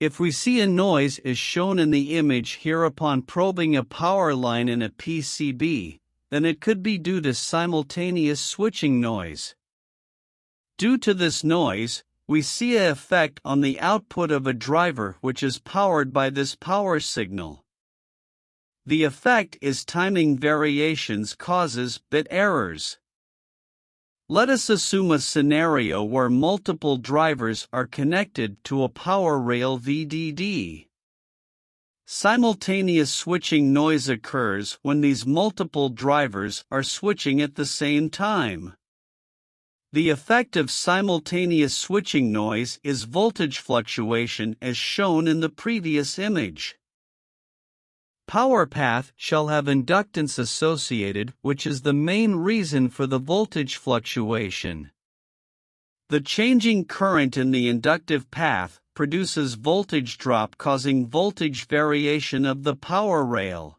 If we see a noise as shown in the image here upon probing a power line in a PCB, then it could be due to simultaneous switching noise. Due to this noise, we see an effect on the output of a driver which is powered by this power signal. The effect is timing variations causes bit errors. Let us assume a scenario where multiple drivers are connected to a power rail VDD. Simultaneous switching noise occurs when these multiple drivers are switching at the same time. The effect of simultaneous switching noise is voltage fluctuation as shown in the previous image. Power path shall have inductance associated, which is the main reason for the voltage fluctuation. The changing current in the inductive path produces voltage drop causing voltage variation of the power rail.